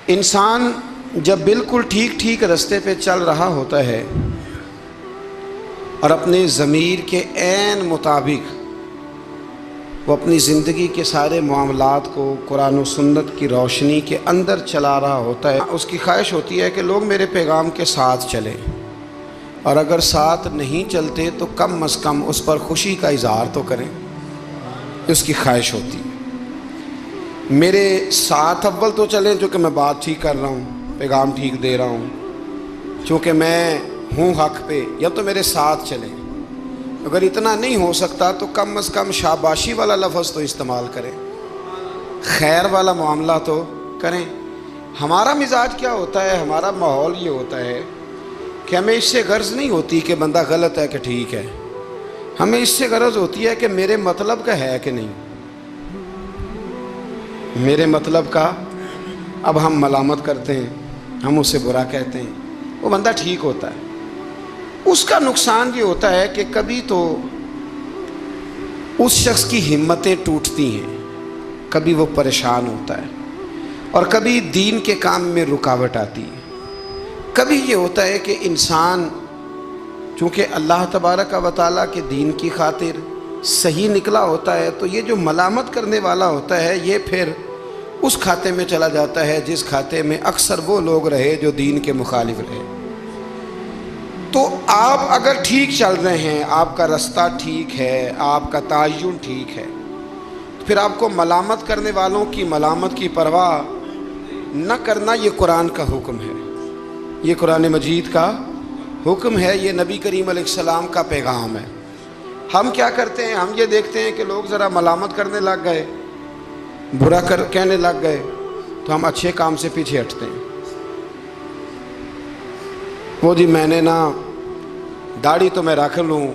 انسان جب بالکل ٹھیک راستے پہ چل رہا ہوتا ہے اور اپنے ضمیر کے عین مطابق وہ اپنی زندگی کے سارے معاملات کو قرآن و سنت کی روشنی کے اندر چلا رہا ہوتا ہے، اس کی خواہش ہوتی ہے کہ لوگ میرے پیغام کے ساتھ چلیں، اور اگر ساتھ نہیں چلتے تو کم از کم اس پر خوشی کا اظہار تو کریں، اس کی خواہش ہوتی ہے۔ میرے ساتھ اول تو چلیں چونکہ میں بات ٹھیک کر رہا ہوں، پیغام ٹھیک دے رہا ہوں، چونکہ میں ہوں حق پہ، یا تو میرے ساتھ چلیں۔ اگر اتنا نہیں ہو سکتا تو کم از کم شاباشی والا لفظ تو استعمال کریں، خیر والا معاملہ تو کریں۔ ہمارا مزاج کیا ہوتا ہے، ہمارا ماحول یہ ہوتا ہے کہ ہمیں اس سے غرض نہیں ہوتی کہ بندہ غلط ہے کہ ٹھیک ہے، ہمیں اس سے غرض ہوتی ہے کہ میرے مطلب کا ہے کہ نہیں، میرے مطلب کا۔ اب ہم ملامت کرتے ہیں، ہم اسے برا کہتے ہیں، وہ بندہ ٹھیک ہوتا ہے، اس کا نقصان یہ ہوتا ہے کہ کبھی تو اس شخص کی ہمتیں ٹوٹتی ہیں، کبھی وہ پریشان ہوتا ہے، اور کبھی دین کے کام میں رکاوٹ آتی ہے۔ کبھی یہ ہوتا ہے کہ انسان چونکہ اللہ تبارک و تعالیٰ کے دین کی خاطر صحیح نکلا ہوتا ہے، تو یہ جو ملامت کرنے والا ہوتا ہے یہ پھر اس کھاتے میں چلا جاتا ہے جس کھاتے میں اکثر وہ لوگ رہے جو دین کے مخالف رہے۔ تو آپ اگر ٹھیک چل رہے ہیں، آپ کا راستہ ٹھیک ہے، آپ کا تعین ٹھیک ہے، پھر آپ کو ملامت کرنے والوں کی ملامت کی پرواہ نہ کرنا، یہ قرآن کا حکم ہے، یہ قرآن مجید کا حکم ہے، یہ نبی کریم علیہ السلام کا پیغام ہے۔ ہم کیا کرتے ہیں، ہم یہ دیکھتے ہیں کہ لوگ ذرا ملامت کرنے لگ گئے، برا کہنے لگ گئے، تو ہم اچھے کام سے پیچھے ہٹتے ہیں۔ وہ جی میں نے نا داڑھی تو میں رکھ لوں،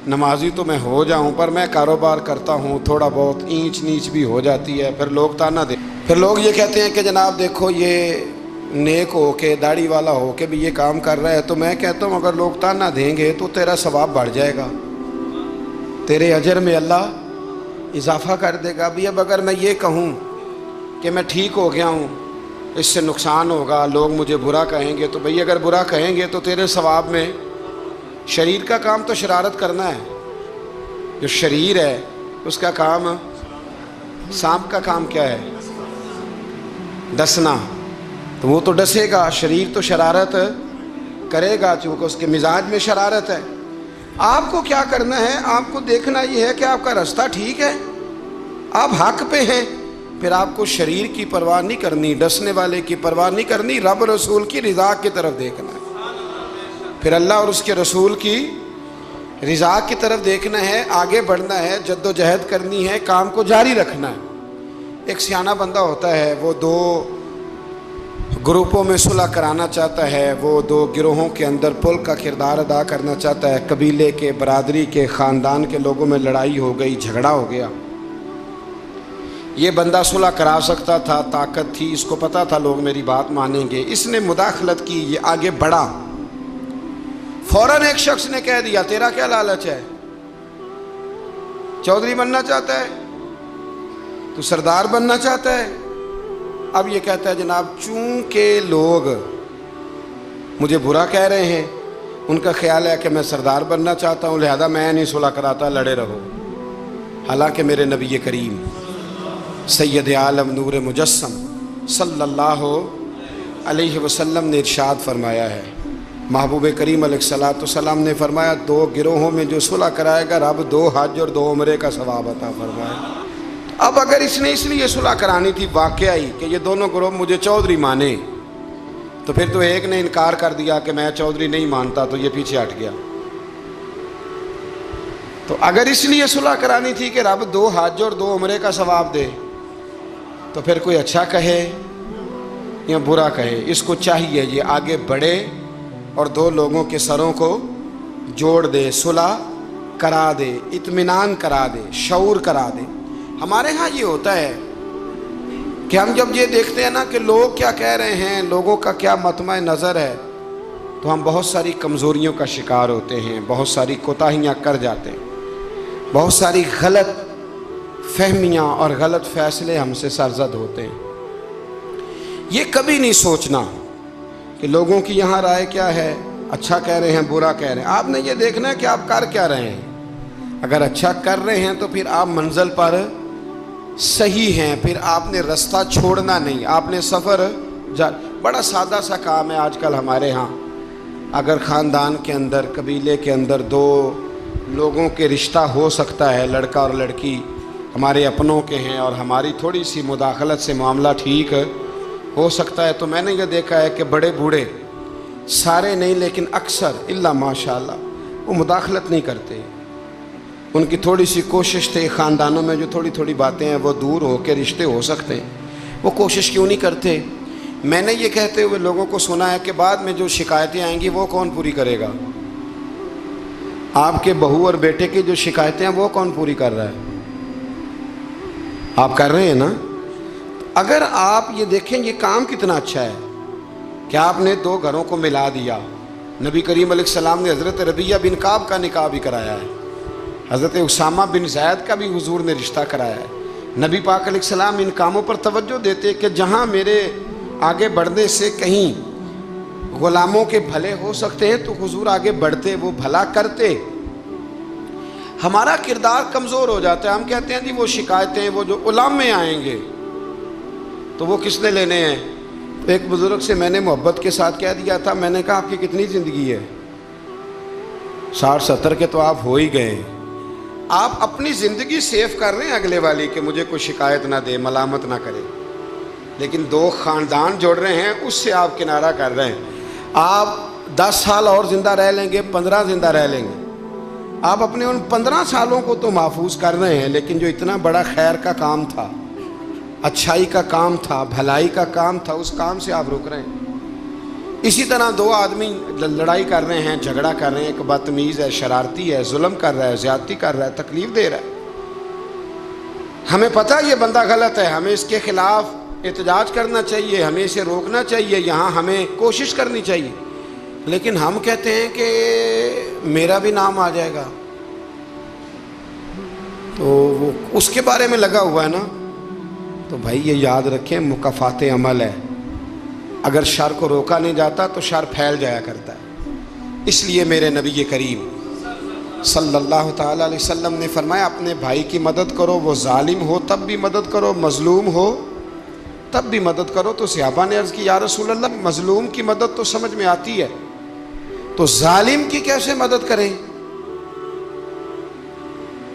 نمازی تو میں ہو جاؤں، پر میں کاروبار کرتا ہوں، تھوڑا بہت اینچ نیچ بھی ہو جاتی ہے، پھر لوگ تانا دیں، پھر لوگ یہ کہتے ہیں کہ جناب دیکھو یہ نیک ہو کے داڑھی والا ہو کے بھی یہ کام کر رہا ہے۔ تو میں کہتا ہوں اگر لوگ تانا دیں گے تو تیرا ثواب بڑھ جائے گا، تیرے اجر میں اللہ اضافہ کر دے گا۔ بھی اب اگر میں یہ کہوں کہ میں ٹھیک ہو گیا ہوں، اس سے نقصان ہوگا، لوگ مجھے برا کہیں گے، تو بھئی اگر برا کہیں گے تو تیرے ثواب میں، شریر کا کام تو شرارت کرنا ہے، جو شریر ہے اس کا کام، سانپ کا کام کیا ہے، ڈسنا، تو وہ تو ڈسے گا، شریر تو شرارت کرے گا چونکہ اس کے مزاج میں شرارت ہے۔ آپ کو کیا کرنا ہے، آپ کو دیکھنا یہ ہے کہ آپ کا راستہ ٹھیک ہے، آپ حق پہ ہیں، پھر آپ کو شریر کی پرواہ نہیں کرنی، ڈسنے والے کی پرواہ نہیں کرنی، رب رسول کی رضا کی طرف دیکھنا ہے، پھر اللہ اور اس کے رسول کی رضا کی طرف دیکھنا ہے، آگے بڑھنا ہے، جد و جہد کرنی ہے، کام کو جاری رکھنا ہے۔ ایک سیانہ بندہ ہوتا ہے، وہ دو گروپوں میں صلح کرانا چاہتا ہے، وہ دو گروہوں کے اندر پل کا کردار ادا کرنا چاہتا ہے، قبیلے کے، برادری کے، خاندان کے لوگوں میں لڑائی ہو گئی، جھگڑا ہو گیا۔ یہ بندہ صلح کرا سکتا تھا، طاقت تھی، اس کو پتا تھا لوگ میری بات مانیں گے، اس نے مداخلت کی، یہ آگے بڑھا، فوراً ایک شخص نے کہہ دیا تیرا کیا لالچ ہے، چودھری بننا چاہتا ہے، تو سردار بننا چاہتا ہے؟ اب یہ کہتا ہے جناب چونکہ لوگ مجھے برا کہہ رہے ہیں، ان کا خیال ہے کہ میں سردار بننا چاہتا ہوں، لہذا میں نہیں صلح کراتا، لڑے رہو۔ حالانکہ میرے نبی کریم سید عالم نور مجسم صلی اللہ علیہ وسلم نے ارشاد فرمایا ہے، محبوب کریم علیہ السلام نے فرمایا دو گروہوں میں جو صلح کرائے گا رب 2 حج اور 2 عمرے کا ثواب عطا فرمائے۔ اب اگر اس نے اس لیے صلح کرانی تھی واقعی کہ یہ دونوں گروہ مجھے چودھری مانے، تو پھر تو ایک نے انکار کر دیا کہ میں چودھری نہیں مانتا، تو یہ پیچھے ہٹ گیا۔ تو اگر اس لیے صلح کرانی تھی کہ رب 2 حج اور 2 عمرے کا ثواب دے، تو پھر کوئی اچھا کہے یا برا کہے، اس کو چاہیے یہ آگے بڑھے اور 2 لوگوں کے سروں کو جوڑ دے، صلح کرا دے، اطمینان کرا دے، شعور کرا دے۔ ہمارے ہاں یہ ہوتا ہے کہ ہم جب یہ دیکھتے ہیں نا کہ لوگ کیا کہہ رہے ہیں، لوگوں کا کیا مطمع نظر ہے، تو ہم بہت ساری کمزوریوں کا شکار ہوتے ہیں، بہت ساری کوتاہیاں کر جاتے ہیں، بہت ساری غلط فہمیاں اور غلط فیصلے ہم سے سرزد ہوتے ہیں۔ یہ کبھی نہیں سوچنا کہ لوگوں کی یہاں رائے کیا ہے، اچھا کہہ رہے ہیں برا کہہ رہے ہیں. آپ نے یہ دیکھنا ہے کہ آپ کر کیا رہے ہیں. اگر اچھا کر رہے ہیں تو پھر آپ منزل پر صحیح ہیں، پھر آپ نے رستہ چھوڑنا نہیں، آپ نے سفر بڑا سادہ سا کام ہے آج کل ہمارے ہاں. اگر خاندان کے اندر، قبیلے کے اندر دو لوگوں کے رشتہ ہو سکتا ہے، لڑکا اور لڑکی ہمارے اپنوں کے ہیں اور ہماری تھوڑی سی مداخلت سے معاملہ ٹھیک ہو سکتا ہے، تو میں نے یہ دیکھا ہے کہ بڑے بوڑھے، سارے نہیں لیکن اکثر الا ماشاء اللہ، وہ مداخلت نہیں کرتے. ان کی تھوڑی سی کوشش تھے خاندانوں میں جو تھوڑی تھوڑی باتیں ہیں وہ دور ہو کے رشتے ہو سکتے ہیں، وہ کوشش کیوں نہیں کرتے؟ میں نے یہ کہتے ہوئے لوگوں کو سنا ہے کہ بعد میں جو شکایتیں آئیں گی وہ کون پوری کرے گا؟ آپ کے بہو اور بیٹے کی جو شکایتیں ہیں وہ کون پوری کر رہا ہے؟ آپ کر رہے ہیں نا؟ اگر آپ یہ دیکھیں یہ کام کتنا اچھا ہے کہ آپ نے دو گھروں کو ملا دیا. نبی کریم علیہ السلام نے حضرت ربیہ بن کعب کا نکاح بھی کرایا ہے، حضرت اسامہ بن زید کا بھی حضور نے رشتہ کرایا ہے. نبی پاک علیہ السلام ان کاموں پر توجہ دیتے کہ جہاں میرے آگے بڑھنے سے کہیں غلاموں کے بھلے ہو سکتے ہیں تو حضور آگے بڑھتے، وہ بھلا کرتے. ہمارا کردار کمزور ہو جاتا ہے، ہم کہتے ہیں جی وہ شکایتیں، وہ جو علماء آئیں گے تو وہ کس نے لینے ہیں؟ ایک بزرگ سے میں نے محبت کے ساتھ کہہ دیا تھا، میں نے کہا آپ کی کتنی زندگی ہے؟ 60-70 کے تو آپ ہو ہی گئے. آپ اپنی زندگی سیف کر رہے ہیں اگلے والی کہ مجھے کوئی شکایت نہ دے، ملامت نہ کرے، لیکن 2 خاندان جوڑ رہے ہیں، اس سے آپ کنارہ کر رہے ہیں. آپ 10 سال اور زندہ رہ لیں گے، 15 زندہ رہ لیں گے، آپ اپنے ان 15 سالوں کو تو محفوظ کر رہے ہیں، لیکن جو اتنا بڑا خیر کا کام تھا، اچھائی کا کام تھا، بھلائی کا کام تھا، اس کام سے آپ رک رہے ہیں. اسی طرح 2 آدمی لڑائی کر رہے ہیں، جھگڑا کر رہے ہیں، ایک بدتمیز ہے، شرارتی ہے، ظلم کر رہا ہے، زیادتی کر رہا ہے، تکلیف دے رہا ہے. ہمیں پتہ یہ بندہ غلط ہے، ہمیں اس کے خلاف احتجاج کرنا چاہیے، ہمیں اسے روکنا چاہیے، یہاں ہمیں کوشش کرنی چاہیے. لیکن ہم کہتے ہیں کہ میرا بھی نام آ جائے گا، تو وہ اس کے بارے میں لگا ہوا ہے نا. تو بھائی یہ یاد رکھیں، مکافات عمل ہے. اگر شر کو روکا نہیں جاتا تو شر پھیل جایا کرتا ہے. اس لیے میرے نبی کریم صلی اللہ تعالیٰ علیہ وسلم نے فرمایا اپنے بھائی کی مدد کرو، وہ ظالم ہو تب بھی مدد کرو، مظلوم ہو تب بھی مدد کرو. تو صحابہ نے عرض کی یا رسول اللہ مظلوم کی مدد تو سمجھ میں آتی ہے، تو ظالم کی کیسے مدد کریں؟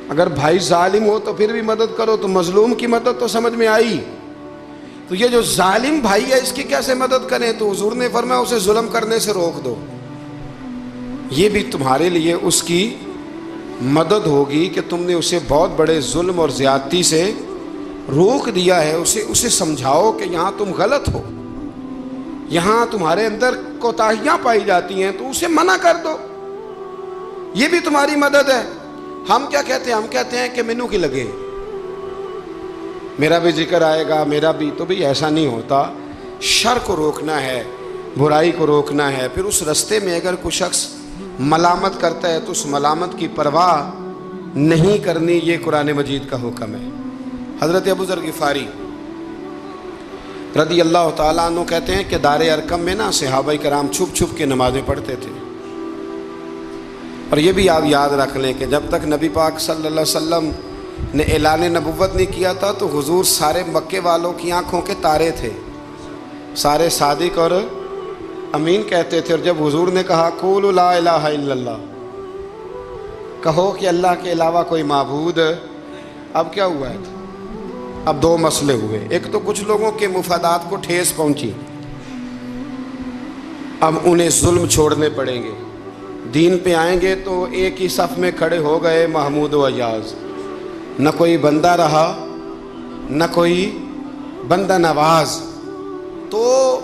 اگر بھائی ظالم ہو تو پھر بھی مدد کرو، تو مظلوم کی مدد تو سمجھ میں آئی، تو یہ جو ظالم بھائی ہے اس کی کیسے مدد کریں؟ تو حضور نے فرمایا اسے ظلم کرنے سے روک دو. یہ بھی تمہارے لیے اس کی مدد ہوگی کہ تم نے اسے بہت بڑے ظلم اور زیادتی سے روک دیا ہے. اسے سمجھاؤ کہ یہاں تم غلط ہو، یہاں تمہارے اندر کوتاہیاں پائی جاتی ہیں، تو اسے منع کر دو. یہ بھی تمہاری مدد ہے. ہم کیا کہتے ہیں؟ ہم کہتے ہیں کہ مینوں کی لگے، میرا بھی ذکر آئے گا، میرا بھی. تو بھی ایسا نہیں ہوتا. شر کو روکنا ہے، برائی کو روکنا ہے. پھر اس رستے میں اگر کوئی شخص ملامت کرتا ہے تو اس ملامت کی پرواہ نہیں کرنی، یہ قرآن مجید کا حکم ہے. حضرت ابو ذر غفاری رضی اللہ تعالیٰ عنہ کہتے ہیں کہ دار ارقم میں نا صحابہ کرام چھپ چھپ کے نمازیں پڑھتے تھے. اور یہ بھی آپ یاد رکھ لیں کہ جب تک نبی پاک صلی اللہ علیہ وسلم نے اعلان نبوت نہیں کیا تھا تو حضور سارے مکے والوں کی آنکھوں کے تارے تھے، سارے صادق اور امین کہتے تھے. اور جب حضور نے کہا قولوا لا الہ الا اللہ، کہو کہ اللہ کے علاوہ کوئی معبود، اب کیا ہوا ہے؟ اب 2 مسئلے ہوئے. ایک تو کچھ لوگوں کے مفادات کو ٹھیس پہنچی، اب انہیں ظلم چھوڑنے پڑیں گے. دین پہ آئیں گے تو ایک ہی صف میں کھڑے ہو گئے محمود و ایاز، نہ کوئی بندہ رہا نہ کوئی بندہ نواز. تو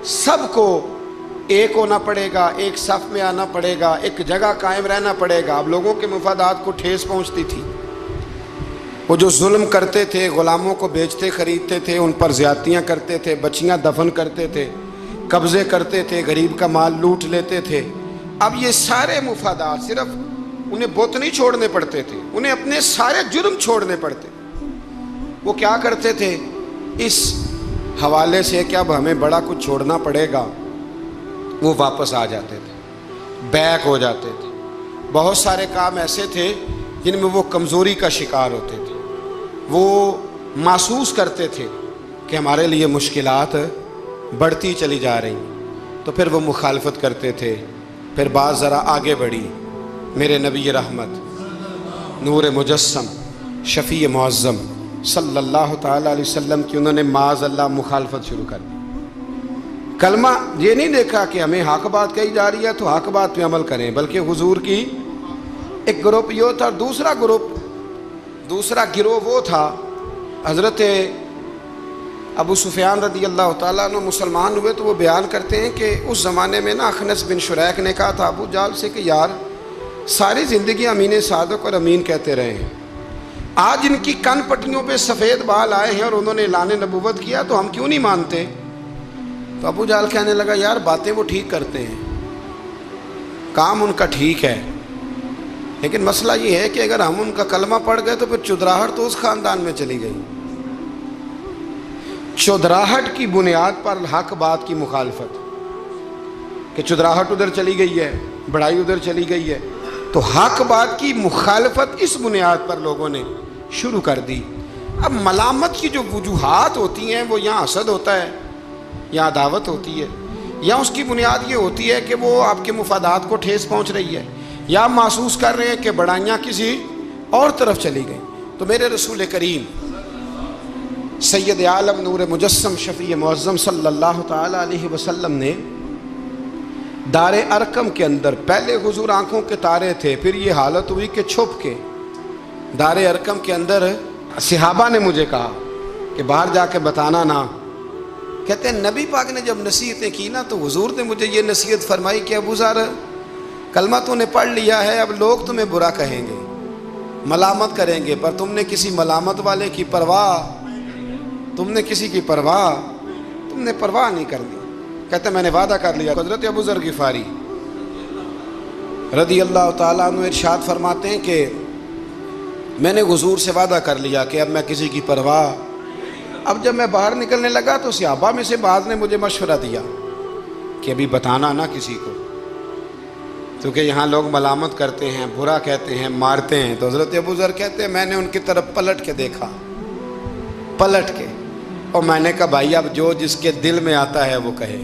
سب کو ایک ہونا پڑے گا، ایک صف میں آنا پڑے گا، ایک جگہ قائم رہنا پڑے گا. اب لوگوں کے مفادات کو ٹھیس پہنچتی تھی. وہ جو ظلم کرتے تھے، غلاموں کو بیچتے خریدتے تھے، ان پر زیادتیاں کرتے تھے، بچیاں دفن کرتے تھے، قبضے کرتے تھے، غریب کا مال لوٹ لیتے تھے. اب یہ سارے مفادات صرف انہیں بت نہیں چھوڑنے پڑتے تھے، انہیں اپنے سارے جرم چھوڑنے پڑتے. وہ کیا کرتے تھے؟ اس حوالے سے کہ اب ہمیں بڑا کچھ چھوڑنا پڑے گا، وہ واپس آ جاتے تھے، بیک ہو جاتے تھے۔ بہت سارے کام ایسے تھے جن میں وہ کمزوری کا شکار ہوتے تھے، وہ محسوس کرتے تھے کہ ہمارے لیے مشکلات بڑھتی چلی جا رہی، تو پھر وہ مخالفت کرتے تھے۔ پھر بات ذرا آگے بڑھی، میرے نبی رحمت، نور مجسم، شفیع معظم صلی اللہ تعالیٰ علیہ وسلم کی انہوں نے معاذ اللہ مخالفت شروع کر دی۔ کلمہ یہ نہیں دیکھا کہ ہمیں حق بات کہی جا رہی ہے تو حق بات پہ عمل کریں، بلکہ حضور کی ایک گروپ یہ تھا، دوسرا گروہ وہ تھا۔ حضرت ابو سفیان رضی اللہ تعالیٰ عنہ مسلمان ہوئے تو وہ بیان کرتے ہیں کہ اس زمانے میں نا اخنس بن شریک نے کہا تھا ابو جہل سے کہ یار ساری زندگی امین صادق اور امین کہتے رہے ہیں، آج ان کی کن پٹیوں پہ سفید بال آئے ہیں اور انہوں نے اعلان نبوت کیا تو ہم کیوں نہیں مانتے؟ تو ابو جہل کہنے لگا یار باتیں وہ ٹھیک کرتے ہیں، کام ان کا ٹھیک ہے، لیکن مسئلہ یہ ہے کہ اگر ہم ان کا کلمہ پڑھ گئے تو پھر چودراہٹ تو اس خاندان میں چلی گئی۔ چودراہٹ کی بنیاد پر حق بات کی مخالفت، کہ چودراہٹ ادھر چلی گئی ہے، بڑائی ادھر چلی گئی ہے، تو حق بات کی مخالفت اس بنیاد پر لوگوں نے شروع کر دی۔ اب ملامت کی جو وجوہات ہوتی ہیں وہ یہاں حسد ہوتا ہے، یا عداوت ہوتی ہے، یا اس کی بنیاد یہ ہوتی ہے کہ وہ آپ کے مفادات کو ٹھیس پہنچ رہی ہے، یا محسوس کر رہے ہیں کہ بڑائیاں کسی اور طرف چلی گئیں۔ تو میرے رسول کریم سید عالم نور مجسم شفیع معظم صلی اللہ تعالیٰ علیہ وسلم نے دار ارقم کے اندر، پہلے حضور آنکھوں کے تارے تھے، پھر یہ حالت ہوئی کہ چھپ کے دار ارقم کے اندر صحابہ نے مجھے کہا کہ باہر جا کے بتانا نہ، کہتے ہیں نبی پاک نے جب نصیحتیں کی نا تو حضور نے مجھے یہ نصیحت فرمائی کہ ابو ذر کلمہ تو نے پڑھ لیا ہے، اب لوگ تمہیں برا کہیں گے، ملامت کریں گے، پر تم نے کسی ملامت والے کی پرواہ، تم نے کسی کی پرواہ، تم نے پرواہ نہیں کرنی۔ کہتے ہیں میں نے وعدہ کر لیا۔ حضرت ابو ذر غفاری رضی اللہ تعالیٰ عنہ ارشاد فرماتے ہیں کہ میں نے حضور سے وعدہ کر لیا کہ اب میں کسی کی پرواہ۔ اب جب میں باہر نکلنے لگا تو صحابہ میں سے بعض نے مجھے مشورہ دیا کہ ابھی بتانا نہ کسی کو، کیونکہ یہاں لوگ ملامت کرتے ہیں، برا کہتے ہیں، مارتے ہیں۔ تو حضرت ابو ذر کہتے ہیں میں نے ان کی طرف پلٹ کے دیکھا، پلٹ کے، اور میں نے کہا بھائی اب جو جس کے دل میں آتا ہے وہ کہے،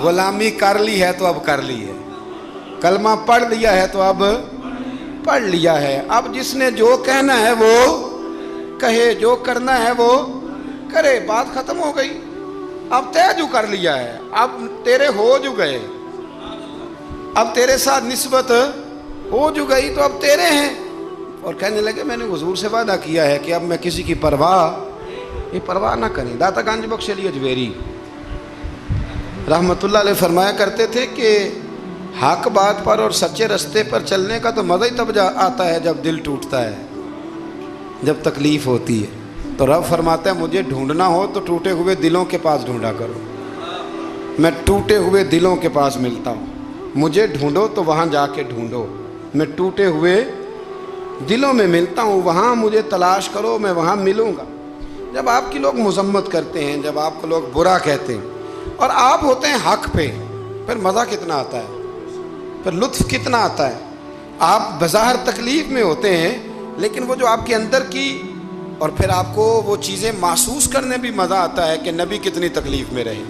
غلامی کر لی ہے تو اب کر لی ہے، کلمہ پڑھ لیا ہے تو اب پڑھ لیا ہے، اب جس نے جو کہنا ہے وہ کہے، جو کرنا ہے وہ کرے، بات ختم ہو گئی، اب طے جو کر لیا ہے، اب تیرے ہو جو گئے، اب تیرے ساتھ نسبت ہو جو گئی تو اب تیرے ہیں۔ اور کہنے لگے میں نے حضور سے وعدہ کیا ہے کہ اب میں کسی کی پرواہ نہ کریں۔ داتا گنج بخش علی اجویری رحمۃ اللہ علیہ فرمایا کرتے تھے کہ حق بات پر اور سچے رستے پر چلنے کا تو مزہ ہی تب آتا ہے جب دل ٹوٹتا ہے، جب تکلیف ہوتی ہے۔ تو رب فرماتا ہے مجھے ڈھونڈنا ہو تو ٹوٹے ہوئے دلوں کے پاس ڈھونڈا کرو، میں ٹوٹے ہوئے دلوں کے پاس ملتا ہوں، مجھے ڈھونڈو تو وہاں جا کے ڈھونڈو، میں ٹوٹے ہوئے دلوں میں ملتا ہوں، وہاں مجھے تلاش کرو، میں وہاں ملوں گا۔ جب آپ کی لوگ مذمت کرتے ہیں، جب آپ کو لوگ برا کہتے ہیں اور آپ ہوتے ہیں حق پہ، پھر مزہ کتنا آتا ہے، پھر لطف کتنا آتا ہے۔ آپ بظاہر تکلیف میں ہوتے ہیں لیکن وہ جو آپ کے اندر کی، اور پھر آپ کو وہ چیزیں محسوس کرنے بھی مزہ آتا ہے کہ نبی کتنی تکلیف میں رہے،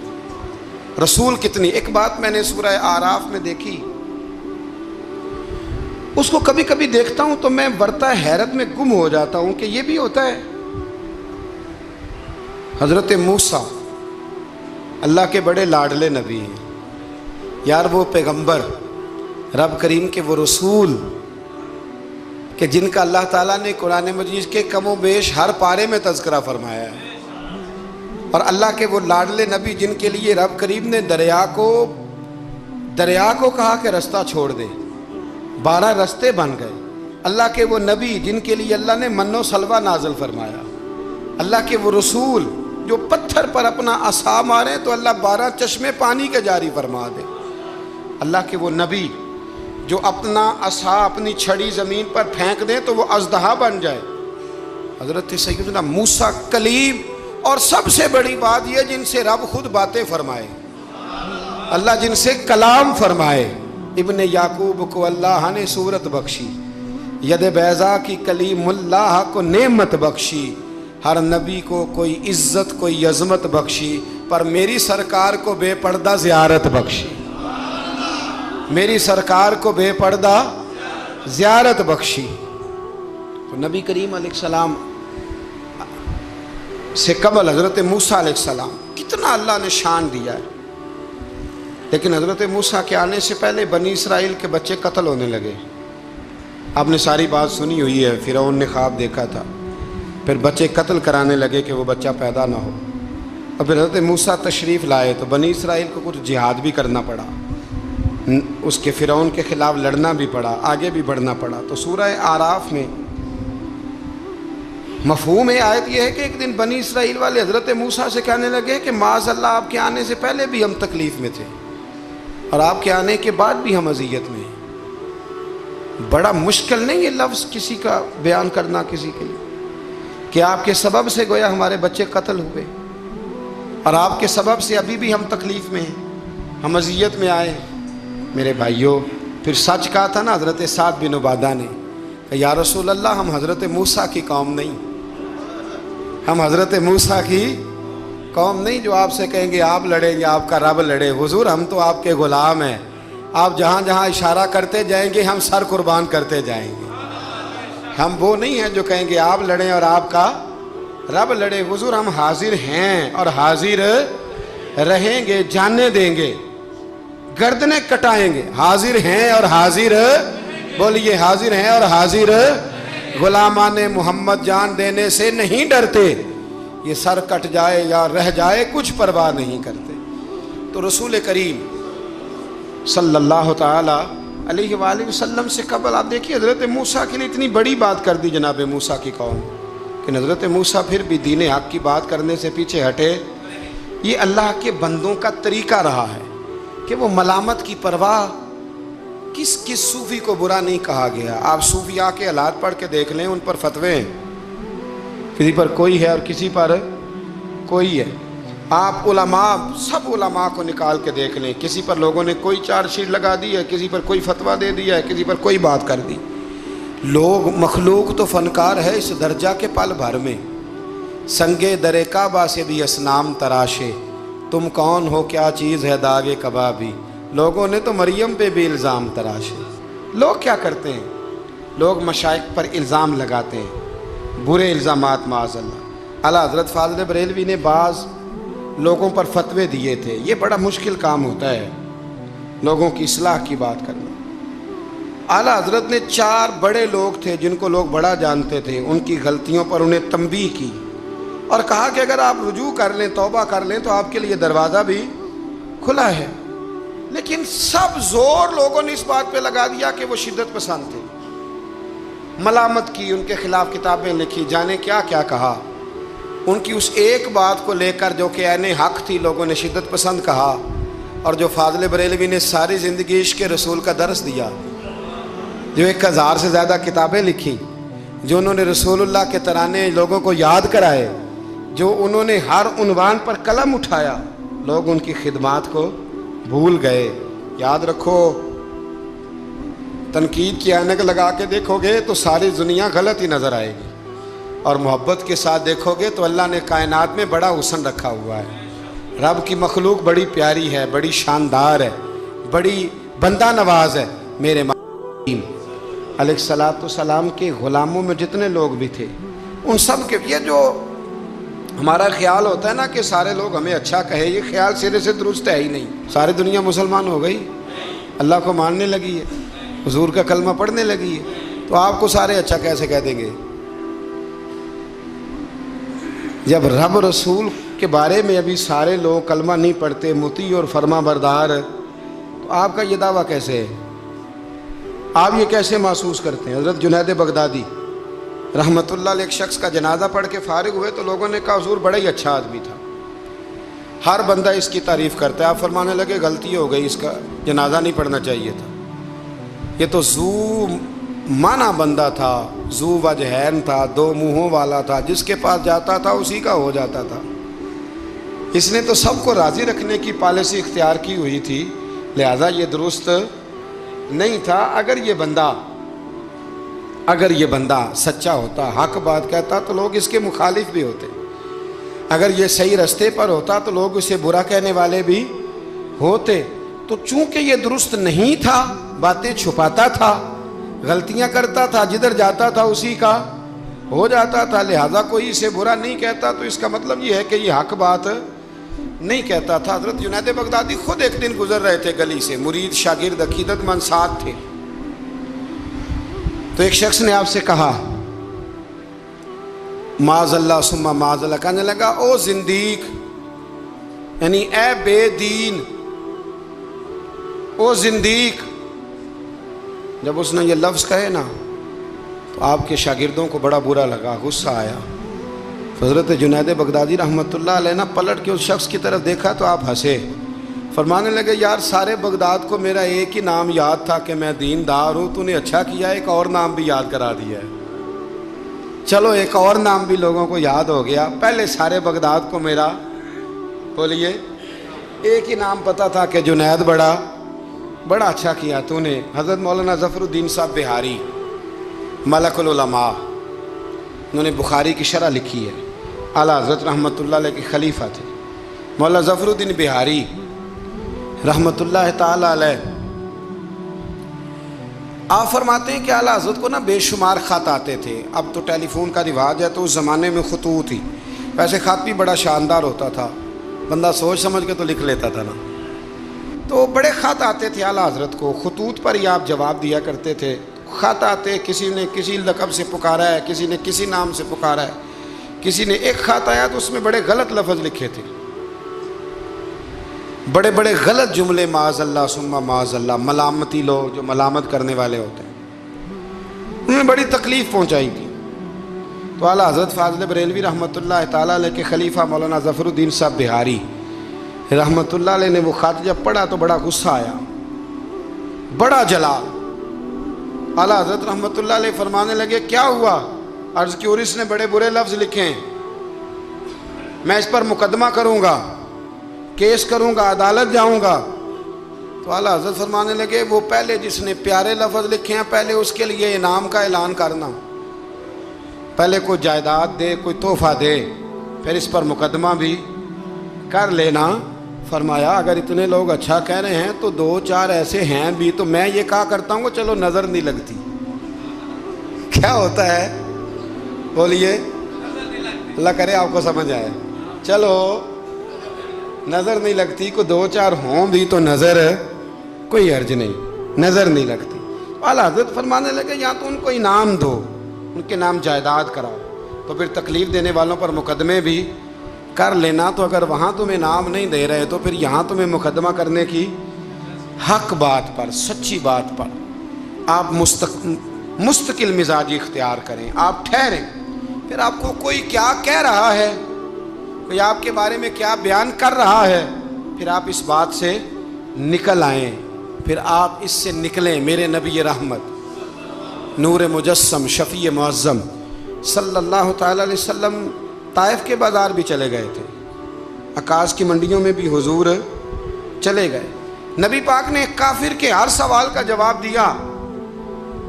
رسول کتنی۔ ایک بات میں نے سورہ اعراف میں دیکھی، اس کو کبھی کبھی دیکھتا ہوں تو میں ورطہ حیرت میں گم ہو جاتا ہوں کہ یہ بھی ہوتا ہے۔ حضرت موسیٰ اللہ کے بڑے لاڈلے نبی ہیں یار، وہ پیغمبر رب کریم کے، وہ رسول کہ جن کا اللہ تعالیٰ نے قرآن مجید کے کم و بیش ہر پارے میں تذکرہ فرمایا ہے، اور اللہ کے وہ لاڈلے نبی جن کے لیے رب کریم نے دریا کو کہا کہ رستہ چھوڑ دے، 12 رستے بن گئے۔ اللہ کے وہ نبی جن کے لیے اللہ نے من و سلوہ نازل فرمایا، اللہ کے وہ رسول جو پتھر پر اپنا عصا مارے تو اللہ 12 چشمے پانی کے جاری فرما دے، اللہ کے وہ نبی جو اپنا عصا، اپنی چھڑی زمین پر پھینک دیں تو وہ اژدہا بن جائے۔ حضرت سیدنا موسیٰ کلیم اور سب سے بڑی بات یہ جن سے رب خود باتیں فرمائے، اللہ جن سے کلام فرمائے۔ ابن یعقوب کو اللہ نے صورت بخشی، ید بیضا کی کلیم اللہ کو نعمت بخشی، ہر نبی کو کوئی عزت کوئی عظمت بخشی، پر میری سرکار کو بے پردہ زیارت بخشی، میری سرکار کو بے پردہ زیارت بخشی۔ تو نبی کریم علیہ السلام سے قبل حضرت موسیٰ علیہ السلام کتنا اللہ نے شان دیا ہے، لیکن حضرت موسیٰ کے آنے سے پہلے بنی اسرائیل کے بچے قتل ہونے لگے۔ آپ نے ساری بات سنی ہوئی ہے، فرعون نے خواب دیکھا تھا، پھر بچے قتل کرانے لگے کہ وہ بچہ پیدا نہ ہو، اور پھر حضرت موسیٰ تشریف لائے تو بنی اسرائیل کو کچھ جہاد بھی کرنا پڑا، اس کے فرعون کے خلاف لڑنا بھی پڑا، آگے بھی بڑھنا پڑا۔ تو سورہ اعراف میں مفہوم آیت یہ ہے کہ ایک دن بنی اسرائیل والے حضرت موسیٰ سے کہنے لگے کہ معاذ اللہ آپ کے آنے سے پہلے بھی ہم تکلیف میں تھے اور آپ کے آنے کے بعد بھی ہم اذیت میں ہیں۔ بڑا مشکل نہیں یہ لفظ کسی کا بیان کرنا کسی کے لیے، کہ آپ کے سبب سے گویا ہمارے بچے قتل ہوئے اور آپ کے سبب سے ابھی بھی ہم تکلیف میں ہیں، ہم اذیت میں آئے ہیں۔ میرے بھائیوں، پھر سچ کہا تھا نا حضرت سعد بن عبادہ نے کہ یا رسول اللہ ہم حضرت موسیٰ کی قوم نہیں، ہم حضرت موسیٰ کی قوم نہیں جو آپ سے کہیں گے آپ لڑیں یا آپ کا رب لڑے۔ حضور ہم تو آپ کے غلام ہیں، آپ جہاں جہاں اشارہ کرتے جائیں گے ہم سر قربان کرتے جائیں گے۔ ہم وہ نہیں ہیں جو کہیں گے آپ لڑیں اور آپ کا رب لڑے۔ حضور ہم حاضر ہیں اور حاضر رہیں گے، جاننے دیں گے، گردنیں کٹائیں گے، حاضر ہیں اور حاضر، بولیے حاضر ہیں اور حاضر، غلامان محمد جان دینے سے نہیں ڈرتے، یہ سر کٹ جائے یا رہ جائے کچھ پرواہ نہیں کرتے۔ تو رسول کریم صلی اللہ تعالی علیہ وآلہ وسلم سے قبل آپ دیکھیے حضرت موسیٰ کے لیے اتنی بڑی بات کر دی جناب موسیٰ کی قوم کہ حضرت موسیٰ پھر بھی دین حق کی بات کرنے سے پیچھے ہٹے۔ یہ اللہ کے بندوں کا طریقہ رہا ہے کہ وہ ملامت کی پرواہ، کس کس صوفی کو برا نہیں کہا گیا۔ آپ صوفیاء کے حالات پڑھ کے دیکھ لیں، ان پر فتوے ہیں، کسی پر کوئی ہے اور کسی پر کوئی ہے۔ آپ علماء، سب علماء کو نکال کے دیکھ لیں، کسی پر لوگوں نے کوئی چارج شیٹ لگا دی ہے، کسی پر کوئی فتویٰ دے دیا ہے، کسی پر کوئی بات کر دی۔ لوگ مخلوق تو فنکار ہے اس درجہ کے پل بھر میں، سنگے در کعبہ سے بھی اسنام تراشے، تم کون ہو کیا چیز ہے داغ کبابی۔ لوگوں نے تو مریم پہ بھی الزام تراشے۔ لوگ کیا کرتے ہیں؟ لوگ مشائخ پر الزام لگاتے ہیں، برے الزامات معاذ اللہ۔ اعلیٰ حضرت فاضل بریلوی نے بعض لوگوں پر فتوے دیے تھے، یہ بڑا مشکل کام ہوتا ہے لوگوں کی اصلاح کی بات کرنا۔ اعلیٰ حضرت نے 4 بڑے لوگ تھے جن کو لوگ بڑا جانتے تھے، ان کی غلطیوں پر انہیں تنبیہ کی اور کہا کہ اگر آپ رجوع کر لیں، توبہ کر لیں تو آپ کے لیے دروازہ بھی کھلا ہے۔ لیکن سب زور لوگوں نے اس بات پہ لگا دیا کہ وہ شدت پسند تھے، ملامت کی، ان کے خلاف کتابیں لکھی، جانے کیا کیا کہا۔ ان کی اس ایک بات کو لے کر جو کہ عین حق تھی، لوگوں نے شدت پسند کہا، اور جو فاضل بریلوی نے ساری زندگی عشق رسول کا درس دیا، جو 1000 سے زیادہ کتابیں لکھی، جو انہوں نے رسول اللہ کے ترانے لوگوں کو یاد کرائے، جو انہوں نے ہر عنوان پر قلم اٹھایا، لوگ ان کی خدمات کو بھول گئے۔ یاد رکھو، تنقید کی عینک لگا کے دیکھو گے تو ساری دنیا غلط ہی نظر آئے گی، اور محبت کے ساتھ دیکھو گے تو اللہ نے کائنات میں بڑا حسن رکھا ہوا ہے۔ رب کی مخلوق بڑی پیاری ہے، بڑی شاندار ہے، بڑی بندہ نواز ہے۔ میرے علیہ السلام کے غلاموں میں جتنے لوگ بھی تھے، ان سب کے یہ جو ہمارا خیال ہوتا ہے نا کہ سارے لوگ ہمیں اچھا کہے، یہ خیال سرے سے درست ہے ہی نہیں۔ ساری دنیا مسلمان ہو گئی، اللہ کو ماننے لگی ہے، حضور کا کلمہ پڑھنے لگی ہے، تو آپ کو سارے اچھا کیسے کہہ دیں گے؟ جب رب رسول کے بارے میں ابھی سارے لوگ کلمہ نہیں پڑھتے، مطیع اور فرما بردار، تو آپ کا یہ دعویٰ کیسے ہے؟ آپ یہ کیسے محسوس کرتے ہیں؟ حضرت جنید بغدادی رحمت اللہ علیہ ایک شخص کا جنازہ پڑھ کے فارغ ہوئے تو لوگوں نے کہا حضور بڑا ہی اچھا آدمی تھا، ہر بندہ اس کی تعریف کرتا ہے۔ آپ فرمانے لگے غلطی ہو گئی، اس کا جنازہ نہیں پڑھنا چاہیے تھا، یہ تو ذو معنی بندہ تھا، ذو وجہین تھا، 2 منہوں والا تھا، جس کے پاس جاتا تھا اسی کا ہو جاتا تھا۔ اس نے تو سب کو راضی رکھنے کی پالیسی اختیار کی ہوئی تھی، لہذا یہ درست نہیں تھا۔ اگر یہ بندہ سچا ہوتا، حق بات کہتا، تو لوگ اس کے مخالف بھی ہوتے۔ اگر یہ صحیح رستے پر ہوتا تو لوگ اسے برا کہنے والے بھی ہوتے۔ تو چونکہ یہ درست نہیں تھا، باتیں چھپاتا تھا، غلطیاں کرتا تھا، جدھر جاتا تھا اسی کا ہو جاتا تھا، لہذا کوئی اسے برا نہیں کہتا، تو اس کا مطلب یہ ہے کہ یہ حق بات نہیں کہتا تھا۔ حضرت جنید بغدادی خود ایک دن گزر رہے تھے گلی سے، مرید شاگرد عقیدت مند ساتھ تھے، تو ایک شخص نے آپ سے کہا معاذ اللہ ثم معاذ اللہ، کہنے لگا او زندیق، یعنی اے بے دین، او زندیق۔ جب اس نے یہ لفظ کہے نا تو آپ کے شاگردوں کو بڑا برا لگا، غصہ آیا۔ حضرت جنید بغدادی رحمۃ اللہ علیہ نے پلٹ کے اس شخص کی طرف دیکھا تو آپ ہنسے، فرمانے لگے یار سارے بغداد کو میرا ایک ہی نام یاد تھا کہ میں دیندار ہوں، تو نے اچھا کیا ایک اور نام بھی یاد کرا دیا ہے۔ چلو ایک اور نام بھی لوگوں کو یاد ہو گیا، پہلے سارے بغداد کو میرا بولیے ایک ہی نام پتہ تھا کہ جنید بڑا اچھا کیا تو نے۔ حضرت مولانا ظفر الدین صاحب بہاری ملک العلماء، انہوں نے بخاری کی شرح لکھی ہے، اعلیٰ حضرت رحمۃ اللہ علیہ کے خلیفہ تھے مولانا ظفر الدین بہاری رحمۃ اللہ تعالی علیہ۔ آپ فرماتے ہیں کہ اعلیٰ حضرت کو نا بے شمار خط آتے تھے، اب تو ٹیلی فون کا رواج ہے، تو اس زمانے میں خطوط تھی، ویسے خط بھی بڑا شاندار ہوتا تھا، بندہ سوچ سمجھ کے تو لکھ لیتا تھا نا، تو بڑے خط آتے تھے اعلیٰ حضرت کو، خطوط پر ہی آپ جواب دیا کرتے تھے۔ خط آتے، کسی نے کسی لقب سے پکارا ہے، کسی نے کسی نام سے پکارا ہے، کسی نے ایک خط آیا تو اس میں بڑے غلط لفظ لکھے تھے، بڑے بڑے غلط جملے، معاذ اللہ ثم معاذ اللہ، ملامتی لوگ جو ملامت کرنے والے ہوتے ہیں، انہوں نے بڑی تکلیف پہنچائی تھی۔ تو اعلیٰ حضرت فاضل بریلوی رحمۃ اللہ تعالیٰ علیہ کے خلیفہ مولانا ظفر الدین صاحب بہاری رحمۃ اللہ علیہ نے وہ خط جب پڑھا تو بڑا غصہ آیا، بڑا جلال۔ اعلیٰ حضرت رحمۃ اللہ علیہ فرمانے لگے کیا ہوا؟ عرض کی اور اس نے بڑے برے لفظ لکھے ہیں، میں اس پر مقدمہ کروں گا، کیس کروں گا، عدالت جاؤں گا۔ تو اعلیٰ حضرت فرمانے لگے وہ پہلے جس نے پیارے لفظ لکھے ہیں پہلے اس کے لیے انعام کا اعلان کرنا، پہلے کوئی جائیداد دے، کوئی تحفہ دے، پھر اس پر مقدمہ بھی کر لینا۔ فرمایا اگر اتنے لوگ اچھا کہہ رہے ہیں تو دو چار ایسے ہیں بھی، تو میں یہ کہا کرتا ہوں کہ چلو نظر نہیں لگتی۔ کیا ہوتا ہے بولیے، اللہ کرے آپ کو سمجھ آئے، چلو نظر نہیں لگتی، کو دو چار ہوں بھی تو نظر کوئی حرج نہیں، نظر نہیں لگتی۔ اعلیٰ حضرت فرمانے لگے یا تو ان کو انعام دو، ان کے نام جائیداد کراؤ، تو پھر تکلیف دینے والوں پر مقدمے بھی کر لینا، تو اگر وہاں تمہیں انعام نہیں دے رہے تو پھر یہاں تمہیں مقدمہ کرنے کی حق بات پر، سچی بات پر آپ مستقل مزاجی اختیار کریں، آپ ٹھہریں، پھر آپ کو کوئی کیا کہہ رہا ہے، کوئی آپ کے بارے میں کیا بیان کر رہا ہے، پھر آپ اس بات سے نکل آئیں، پھر آپ اس سے نکلیں۔ میرے نبی رحمت نور مجسم شفیع معظم صلی اللہ تعالی علیہ وسلم طائف کے بازار بھی چلے گئے تھے، عکاظ کی منڈیوں میں بھی حضور چلے گئے، نبی پاک نے کافر کے ہر سوال کا جواب دیا،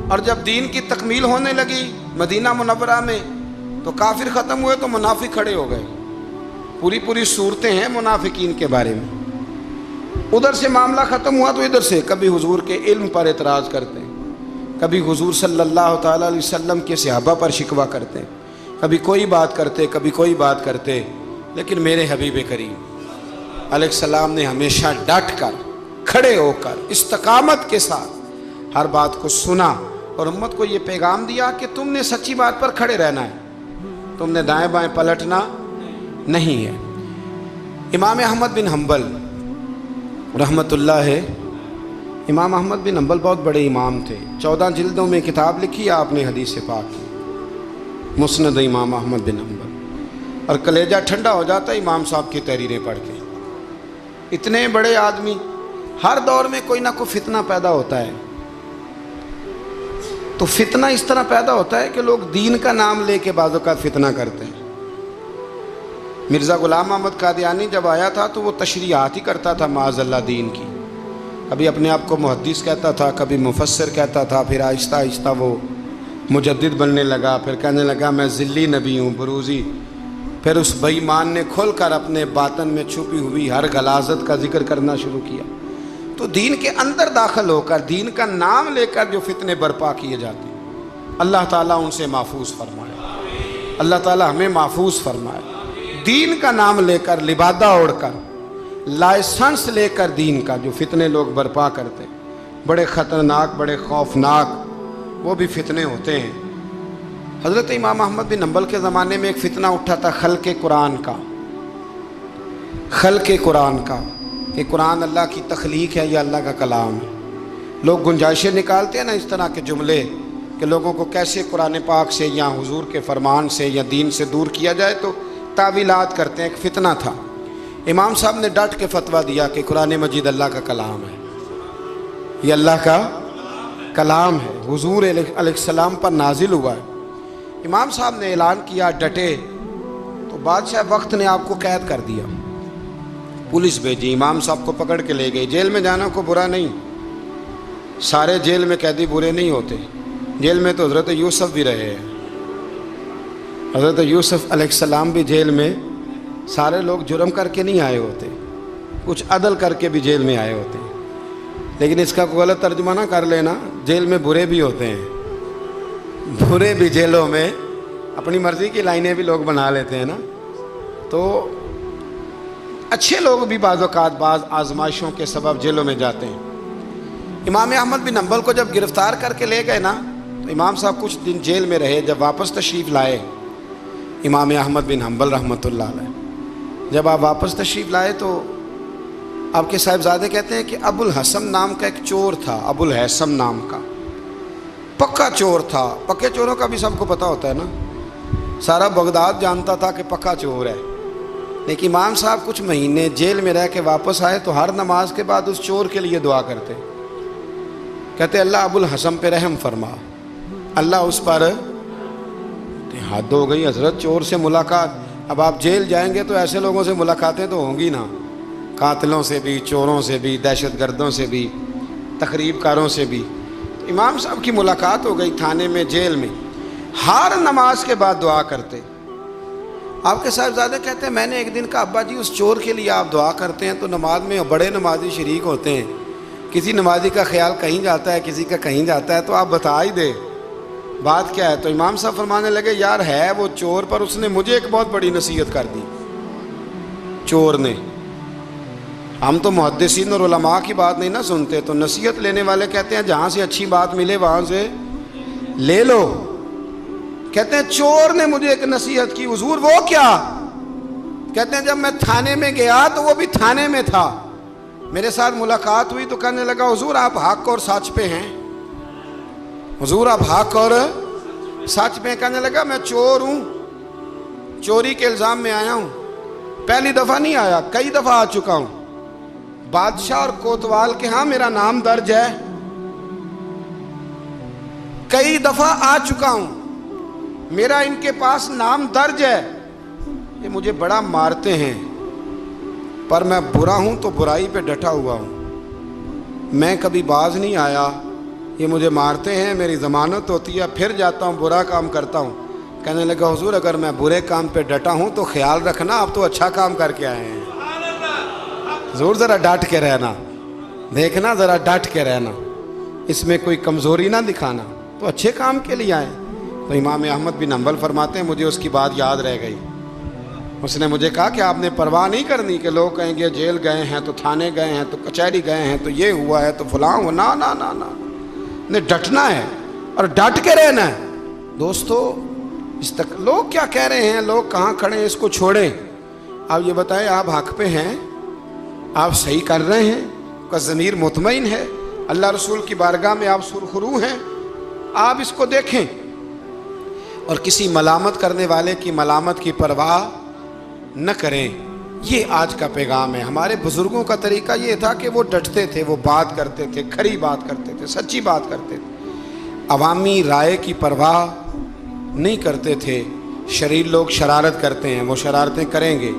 اور جب دین کی تکمیل ہونے لگی مدینہ منورہ میں تو کافر ختم ہوئے تو منافق کھڑے ہو گئے، پوری صورتیں ہیں منافقین کے بارے میں، ادھر سے معاملہ ختم ہوا تو ادھر سے کبھی حضور کے علم پر اعتراض کرتے ہیں، کبھی حضور صلی اللہ تعالیٰ علیہ وسلم کے صحابہ پر شکوہ کرتے ہیں، کبھی کوئی بات کرتے کبھی کوئی بات کرتے، لیکن میرے حبیب کریم علیہ السلام نے ہمیشہ ڈٹ کر، کھڑے ہو کر، استقامت کے ساتھ ہر بات کو سنا، اور امت کو یہ پیغام دیا کہ تم نے سچی بات پر کھڑے رہنا ہے، تم نے دائیں بائیں پلٹنا نہیں ہے۔ امام احمد بن حنبل رحمۃ اللہ ہے، امام احمد بن حنبل بہت بڑے امام تھے، 14 جلدوں میں کتاب لکھی آپ نے حدیث پاک کی، مسند امام احمد بن حنبل، اور کلیجہ ٹھنڈا ہو جاتا ہے امام صاحب کی تحریریں پڑھ کے۔ اتنے بڑے آدمی، ہر دور میں کوئی نہ کوئی فتنہ پیدا ہوتا ہے، تو فتنہ اس طرح پیدا ہوتا ہے کہ لوگ دین کا نام لے کے بعض اوقات فتنہ کرتے ہیں، مرزا غلام احمد قادیانی جب آیا تھا تو وہ تشریحات ہی کرتا تھا معاذ اللہ دین کی. کبھی اپنے آپ کو محدث کہتا تھا، کبھی مفسر کہتا تھا، پھر آہستہ آہستہ وہ مجدد بننے لگا، پھر کہنے لگا میں ذلی نبی ہوں، بروزی. پھر اس بے ایمان نے کھل کر اپنے باطن میں چھپی ہوئی ہر غلاظت کا ذکر کرنا شروع کیا. تو دین کے اندر داخل ہو کر دین کا نام لے کر جو فتنے برپا کیے جاتے ہیں، اللہ تعالیٰ ان سے محفوظ فرمائے. اللہ تعالیٰ ہمیں محفوظ فرمائے. دین کا نام لے کر، لبادہ اوڑھ کر، لائسنس لے کر دین کا جو فتنے لوگ برپا کرتے، بڑے خطرناک، بڑے خوفناک وہ بھی فتنے ہوتے ہیں. حضرت امام احمد بن حنبل کے زمانے میں ایک فتنہ اٹھا تھا خلق قرآن کا. خلق قرآن کا کہ قرآن اللہ کی تخلیق ہے یا اللہ کا کلام ہے. لوگ گنجائشیں نکالتے ہیں نا اس طرح کے جملے کہ لوگوں کو کیسے قرآن پاک سے یا حضور کے فرمان سے یا دین سے دور کیا جائے، تو تعویلات کرتے ہیں. ایک فتنہ تھا. امام صاحب نے ڈٹ کے فتویٰ دیا کہ قرآن مجید اللہ کا کلام ہے، یہ اللہ کا کلام ہے، حضور علیہ السلام پر نازل ہوا ہے. امام صاحب نے اعلان کیا، ڈٹے، تو بادشاہ وقت نے آپ کو قید کر دیا. پولیس بھیجی، امام صاحب کو پکڑ کے لے گئی. جیل میں جانا کو برا نہیں، سارے جیل میں قیدی برے نہیں ہوتے. جیل میں تو حضرت یوسف بھی رہے ہیں. حضرت یوسف علیہ السلام بھی جیل میں، سارے لوگ جرم کر کے نہیں آئے ہوتے، کچھ عدل کر کے بھی جیل میں آئے ہوتے ہیں. لیکن اس کا کوئی غلط ترجمہ نہ کر لینا، جیل میں برے بھی ہوتے ہیں. برے بھی جیلوں میں اپنی مرضی کی لائنیں بھی لوگ بنا لیتے ہیں نا. تو اچھے لوگ بھی بعض اوقات بعض آزمائشوں کے سبب جیلوں میں جاتے ہیں. امام احمد بن حنبل کو جب گرفتار کر کے لے گئے نا، تو امام صاحب کچھ دن جیل میں رہے. جب واپس تشریف لائے امام احمد بن حنبل رحمۃ اللہ علیہ، جب آپ واپس تشریف لائے تو آپ کے صاحبزادے کہتے ہیں کہ ابو الحسن نام کا ایک چور تھا. ابو الحسن نام کا پکا چور تھا. پکے چوروں کا بھی سب کو پتہ ہوتا ہے نا، سارا بغداد جانتا تھا کہ پکا چور ہے. لیکن امام صاحب کچھ مہینے جیل میں رہ کے واپس آئے تو ہر نماز کے بعد اس چور کے لیے دعا کرتے، کہتے اللہ ابو الحسن پہ رحم فرما، اللہ اس پر. حد ہو گئی حضرت، چور سے ملاقات. اب آپ جیل جائیں گے تو ایسے لوگوں سے ملاقاتیں تو ہوں گی نا، قاتلوں سے بھی، چوروں سے بھی، دہشت گردوں سے بھی، تخریب کاروں سے بھی. امام صاحب کی ملاقات ہو گئی تھانے میں، جیل میں. ہر نماز کے بعد دعا کرتے. آپ کے صاحبزادے کہتے ہیں میں نے ایک دن کہا ابا جی اس چور کے لیے آپ دعا کرتے ہیں تو نماز میں بڑے نمازی شریک ہوتے ہیں، کسی نمازی کا خیال کہیں جاتا ہے، کسی کا کہیں جاتا ہے، تو آپ بتا ہی دے بات کیا ہے. تو امام صاحب فرمانے لگے یار ہے وہ چور، پر اس نے مجھے ایک بہت بڑی نصیحت کر دی چور نے. ہم تو محدثین اور علماء کی بات نہیں نہ سنتے، تو نصیحت لینے والے کہتے ہیں جہاں سے اچھی بات ملے وہاں سے لے لو. کہتے ہیں چور نے مجھے ایک نصیحت کی. حضور وہ کیا؟ کہتے ہیں جب میں تھانے میں گیا تو وہ بھی تھانے میں تھا، میرے ساتھ ملاقات ہوئی تو کہنے لگا حضور آپ حق اور سچ پہ ہیں، حضور آپ حق اور سچ پہ. کہنے لگا میں چور ہوں، چوری کے الزام میں آیا ہوں. پہلی دفعہ نہیں آیا، کئی دفعہ آ چکا ہوں. بادشاہ اور کوتوال کے ہاں میرا نام درج ہے، کئی دفعہ آ چکا ہوں، میرا ان کے پاس نام درج ہے. یہ مجھے بڑا مارتے ہیں پر میں برا ہوں تو برائی پہ ڈٹا ہوا ہوں، میں کبھی باز نہیں آیا. یہ مجھے مارتے ہیں، میری ضمانت ہوتی ہے، پھر جاتا ہوں برا کام کرتا ہوں. کہنے لگا حضور اگر میں برے کام پہ ڈٹا ہوں تو خیال رکھنا آپ تو اچھا کام کر کے آئے ہیں. حضور ذرا ڈٹ کے رہنا، دیکھنا ذرا ڈٹ کے رہنا، اس میں کوئی کمزوری نہ دکھانا، تو اچھے کام کے لیے آئے. تو امام احمد بن حنبل فرماتے ہیں مجھے اس کی بات یاد رہ گئی. اس نے مجھے کہا کہ آپ نے پرواہ نہیں کرنی کہ لوگ کہیں گے جیل گئے ہیں تو تھانے گئے ہیں تو کچہری گئے ہیں تو یہ ہوا ہے تو فلاں ہوا. نا نا نا نا، نے ڈٹنا ہے اور ڈٹ کے رہنا ہے. دوستو اس تک لوگ کیا کہہ رہے ہیں، لوگ کہاں کھڑے ہیں، اس کو چھوڑیں. آپ یہ بتائیں آپ حق پہ ہیں، آپ صحیح کر رہے ہیں، آپ کا ضمیر مطمئن ہے، اللہ رسول کی بارگاہ میں آپ سرخرو ہیں. آپ اس کو دیکھیں اور کسی ملامت کرنے والے کی ملامت کی پرواہ نہ کریں. یہ آج کا پیغام ہے. ہمارے بزرگوں کا طریقہ یہ تھا کہ وہ ڈٹتے تھے، وہ بات کرتے تھے، کھری بات کرتے تھے، سچی بات کرتے تھے، عوامی رائے کی پرواہ نہیں کرتے تھے. شریر لوگ شرارت کرتے ہیں، وہ شرارتیں کریں گے،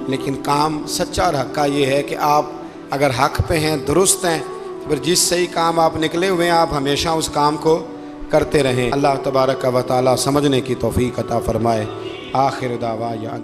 لیکن کام سچا اور حقہ یہ ہے کہ آپ اگر حق پہ ہیں، درست ہیں، پھر جس صحیح کام آپ نکلے ہوئے ہیں آپ ہمیشہ اس کام کو کرتے رہیں۔ اللہ تبارک و تعالی سمجھنے کی توفیق عطا فرمائے۔ آخر دعوانا